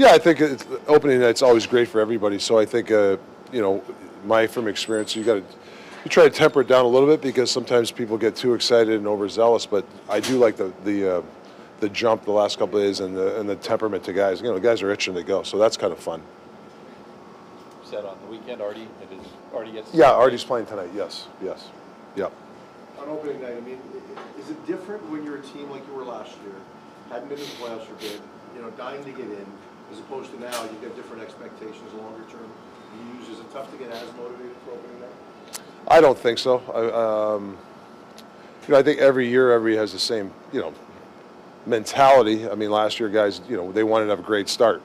Yeah, I think opening night's always great for everybody. So I think, from experience, you try to temper it down a little bit because sometimes people get too excited and overzealous. But I do like the jump the last couple of days and the temperament to guys. The guys are itching to go, so that's kind of fun. Said on the weekend, Artie. Artie gets. Yeah, Artie's playing tonight. Yes. Yep. On opening night, I mean, is it different when you're a team like you were last year, hadn't been in the playoffs for good, dying to get in, as opposed to now, you've got different expectations longer term? Is it tough to get as motivated for opening night? I don't think so. I think every year everybody has the same, mentality. I mean, last year guys, they wanted to have a great start.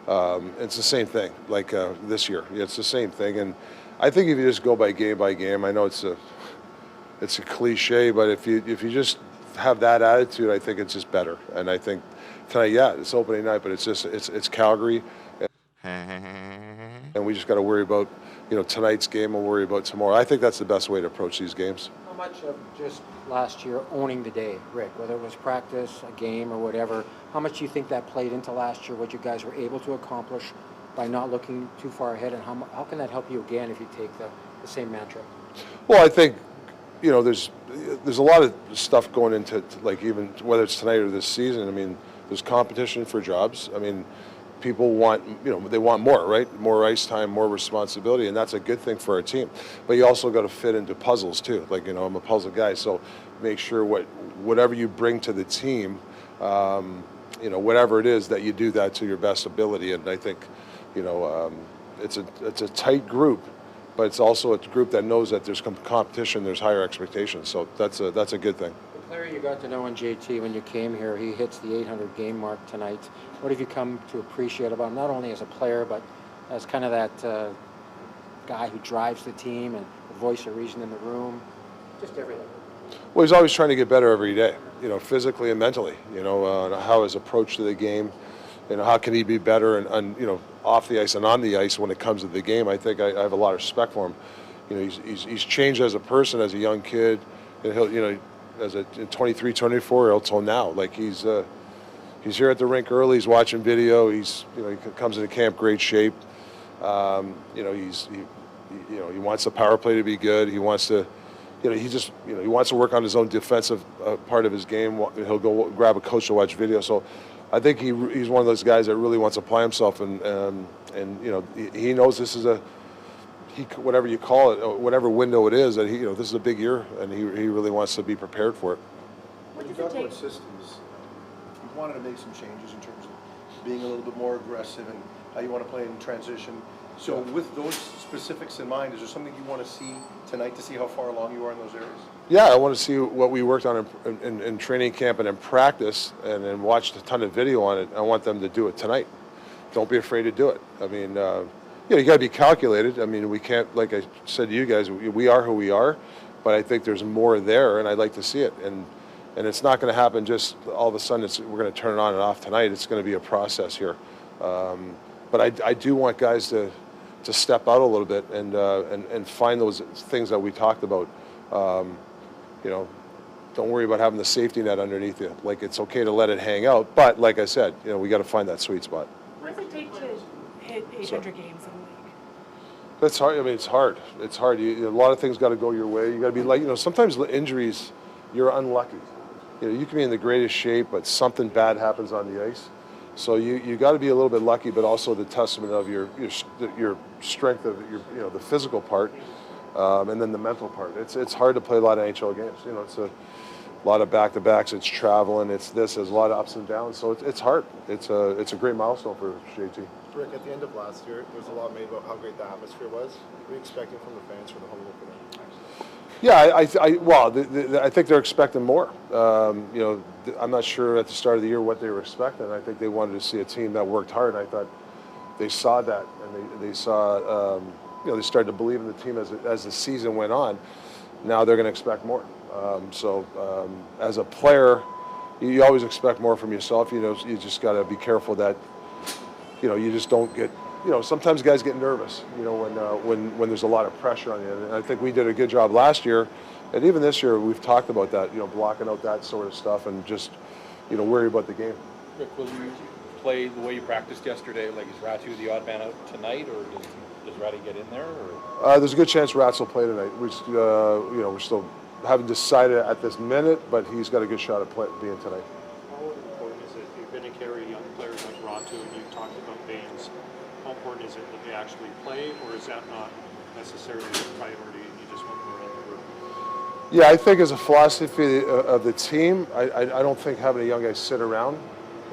It's the same thing. Like this year, it's the same thing. And I think if you just go by game, I know it's a cliche, but if you just have that attitude, I think it's just better. And I think tonight, it's opening night, but it's Calgary, and we just got to worry about tonight's game. We'll worry about tomorrow. I think that's the best way to approach these games. How much of just last year owning the day, Rick, whether it was practice, a game, or whatever, how much do you think that played into last year, what you guys were able to accomplish by not looking too far ahead, and how can that help you again if you take the same mantra? Well, I think there's a lot of stuff going into like even whether it's tonight or this season. I mean, there's competition for jobs. I mean, people want they want more, right? More ice time, more responsibility, and that's a good thing for our team. But you also got to fit into puzzles too. Like I'm a puzzle guy, so make sure whatever you bring to the team, whatever it is, that you do that to your best ability. And I think it's a tight group. But it's also a group that knows that there's competition, there's higher expectations. So that's a good thing. The player you got to know in JT when you came here, he hits the 800 game mark tonight. What have you come to appreciate about him, not only as a player, but as kind of that guy who drives the team and the voice of reason in the room, just everything? Well, he's always trying to get better every day, physically and mentally, how his approach to the game. How can he be better and off the ice and on the ice when it comes to the game? I think I have a lot of respect for him. He's changed as a person, as a young kid, and he'll as a 23, 24-year-old till now. Like he's here at the rink early. He's watching video. He comes into camp great shape. He wants the power play to be good. He wants to. He wants to work on his own defensive part of his game. He'll go grab a coach to watch video. So I think he's one of those guys that really wants to apply himself, and he knows this is whatever you call it, whatever window it is, that this is a big year, and he really wants to be prepared for it. When you talk about systems, you wanted to make some changes in terms of being a little bit more aggressive and how you want to play in transition. So with those specifics in mind, is there something you want to see tonight to see how far along you are in those areas? Yeah, I want to see what we worked on in training camp and in practice, and then watched a ton of video on it. I want them to do it tonight. Don't be afraid to do it. I mean, you got to be calculated. I mean, we can't, like I said to you guys, we are who we are, but I think there's more there, and I'd like to see it. And it's not going to happen just all of a sudden. We're going to turn it on and off tonight. It's going to be a process here. But I do want guys to step out a little bit and find those things that we talked about. Don't worry about having the safety net underneath you. Like, it's okay to let it hang out, but like I said, we got to find that sweet spot. What does it take to hit 800 games in a league? That's hard. I mean, it's hard. It's hard. A lot of things got to go your way. You got to be like, sometimes injuries, you're unlucky. You can be in the greatest shape, but something bad happens on the ice. So you got to be a little bit lucky, but also the testament of your strength of the physical part, and then the mental part. It's hard to play a lot of NHL games. It's a lot of back-to-backs. It's traveling. It's this. There's a lot of ups and downs. So it's hard. It's a great milestone for JT. Rick, at the end of last year, there was a lot made about how great the atmosphere was. What are you expecting from the fans for the home opener? Yeah, I think they're expecting more. I'm not sure at the start of the year what they were expecting. I think they wanted to see a team that worked hard. I thought they saw that, and they saw, they started to believe in the team as the season went on. Now they're going to expect more. As a player, you always expect more from yourself. You just got to be careful that, you just don't get. Sometimes guys get nervous, when there's a lot of pressure on you. And I think we did a good job last year, and even this year we've talked about that, blocking out that sort of stuff and just, worry about the game. Rick, will you play the way you practiced yesterday? Like, is Ratu the odd man out tonight, or does Ratty get in there? Or? There's a good chance Rats will play tonight. We, we're still haven't decided at this minute, but he's got a good shot at being tonight. How important is it, if you're going to carry young players like Ratu, and you talked about Baines, how important is it that they actually play, or is that not necessarily a priority and you just want more in the group? Yeah, I think as a philosophy of the team, I don't think having a young guy sit around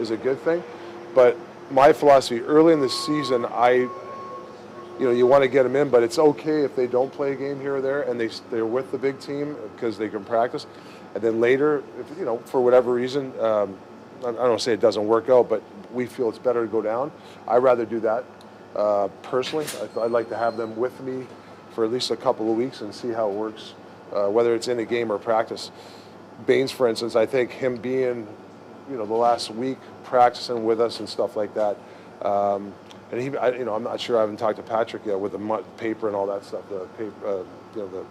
is a good thing. But my philosophy early in the season, you want to get them in, but it's okay if they don't play a game here or there and they're with the big team because they can practice. And then later, if, for whatever reason, I don't say it doesn't work out, but we feel it's better to go down. I'd rather do that personally. I'd like to have them with me for at least a couple of weeks and see how it works, whether it's in a game or practice. Baines, for instance, I think him being, the last week practicing with us and stuff like that. And he, I'm not sure. I haven't talked to Patrick yet with the paper and all that stuff, the paper, the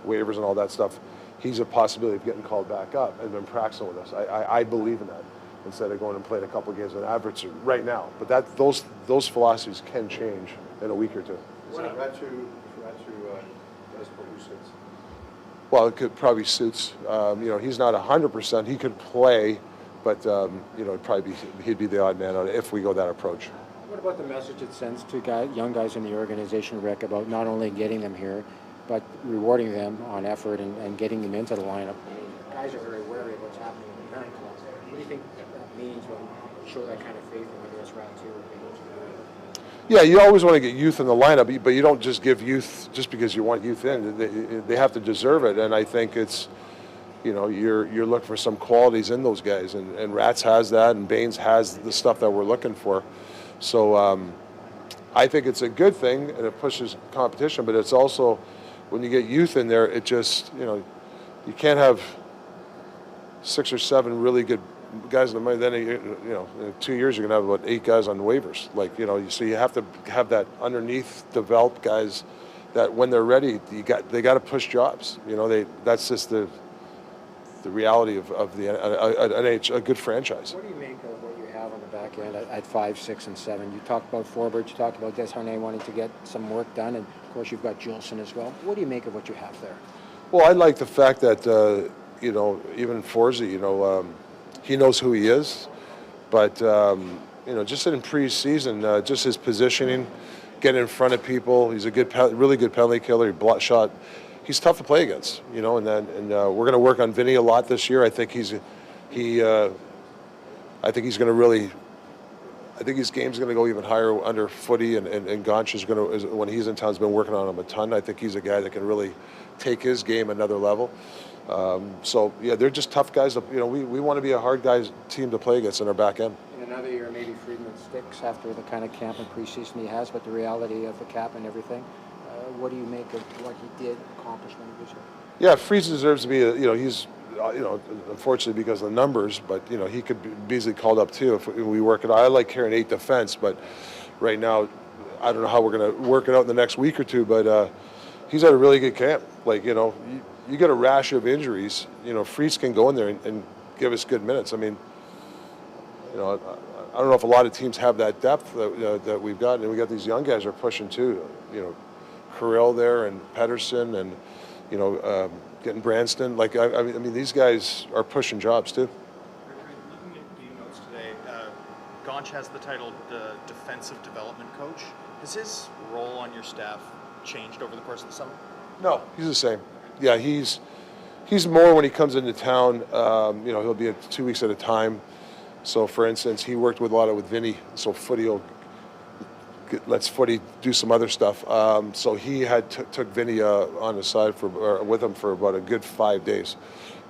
waivers and all that stuff. He's a possibility of getting called back up and been practicing with us. I believe in that instead of going and playing a couple of games in average right now. But those philosophies can change in a week or two. Is that Ratu does produce it? Well, it could probably suits. He's not 100%. He could play, but it'd probably he'd be the odd man out if we go that approach. What about the message it sends to young guys in the organization, Rick, about not only getting them here, but rewarding them on effort and getting them into the lineup? Guys are very wary of what's happening in the parent club. What do you think that means when you show that kind of faith in whether it's Ratu or Baines? Yeah, you always want to get youth in the lineup, but you don't just give youth just because you want youth in. They have to deserve it, and I think it's, you're looking for some qualities in those guys, and Rats has that, and Baines has the stuff that we're looking for. So I think it's a good thing, and it pushes competition, but it's also, when you get youth in there, it just, you can't have 6 or 7 really good guys in the money. Then, in 2 years, you're going to have about 8 guys on waivers. So you have to have that underneath developed guys that when they're ready, they got to push jobs. That's just the reality of a good franchise. What do you make of what you have on the back end at 5, 6, and 7? You talked about Forbert, you talked about Desharnais wanting to get some work done, and of course you've got Juleson as well. What do you make of what you have there? Well, I like the fact that even Forsey, he knows who he is, but just in preseason, just his positioning, getting in front of people. He's a really good penalty killer. He shot. He's tough to play against, and we're going to work on Vinny a lot this year. I think he's going to really. I think his game's going to go even higher under Footy, and Gonch is going to, when he's in town, has been working on him a ton. I think he's a guy that can really take his game another level. They're just tough guys. We want to be a hard team to play against in our back end. In another year, maybe Friedman sticks after the kind of camp and preseason he has, but the reality of the cap and everything. What do you make of what he did accomplish when he was here? Yeah, Freeze deserves to be. He's, unfortunately because of the numbers, but he could be easily called up too if we work it out. I like carrying 8 defense, but right now, I don't know how we're going to work it out in the next week or two. But he's had a really good camp. You get a rash of injuries. Freeze can go in there and give us good minutes. I mean, I don't know if a lot of teams have that depth that we've got, and we got these young guys are pushing too. Carell there and Pedersen and getting Branston. I mean, these guys are pushing jobs too. Looking at the notes today, Gonch has the title the defensive development coach. Has his role on your staff changed over the course of the summer? No, he's the same. Yeah, he's more when he comes into town. He'll be 2 weeks at a time. So, for instance, he worked with a lot with Vinny. So Footy lets Footy do some other stuff. So he had took Vinny on the side with him for about a good 5 days,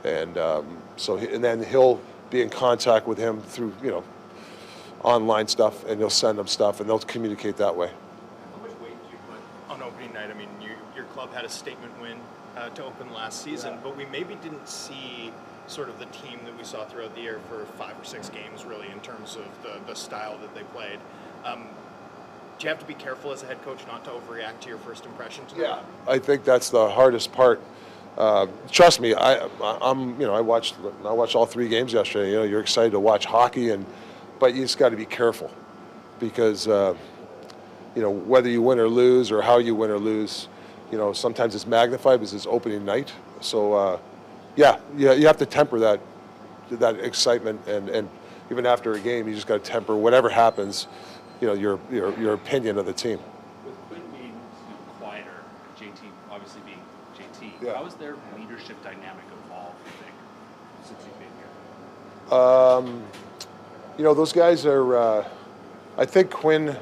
and then he'll be in contact with him through online stuff, and he'll send him stuff, and they'll communicate that way. How much weight do you put on opening night? I mean, your club had a statement win to open last season, but we maybe didn't see sort of the team that we saw throughout the year for 5 or 6 games, really, in terms of the style that they played. Do you have to be careful as a head coach not to overreact to your first impression tonight? Yeah, I think that's the hardest part. Trust me, I watched all 3 games yesterday. You're excited to watch hockey, and but you just got to be careful because, you know, whether you win or lose or how you win or lose, you know, sometimes it's magnified because it's opening night. So, yeah, you have to temper that excitement, and even after a game, you just got to temper whatever happens, you know, your opinion of the team. With Quinn being quieter, JT obviously being JT, Yeah. how has their leadership dynamic evolved, you think, since you've been here? You know, those guys are, I think Quinn,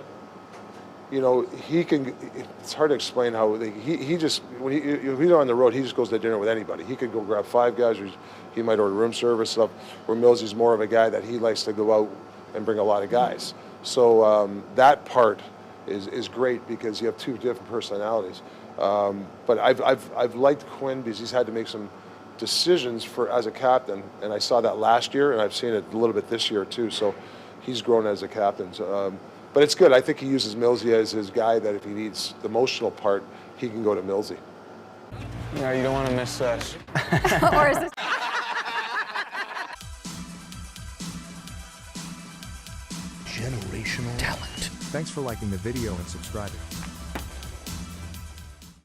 you know, he can, it's hard to explain how, he just, when he's on the road, he just goes to dinner with anybody. He could go grab 5 guys, or he might order room service stuff, where Millsy's more of a guy that he likes to go out and bring a lot of guys. So that part is great because you have 2 different personalities. But I've liked Quinn because he's had to make some decisions as a captain, and I saw that last year, and I've seen it a little bit this year too. So he's grown as a captain. But it's good. I think he uses Millsy as his guy, that if he needs the emotional part, he can go to Millsy. No, you don't want to miss this. Or is this generational talent. Thanks for liking the video and subscribing.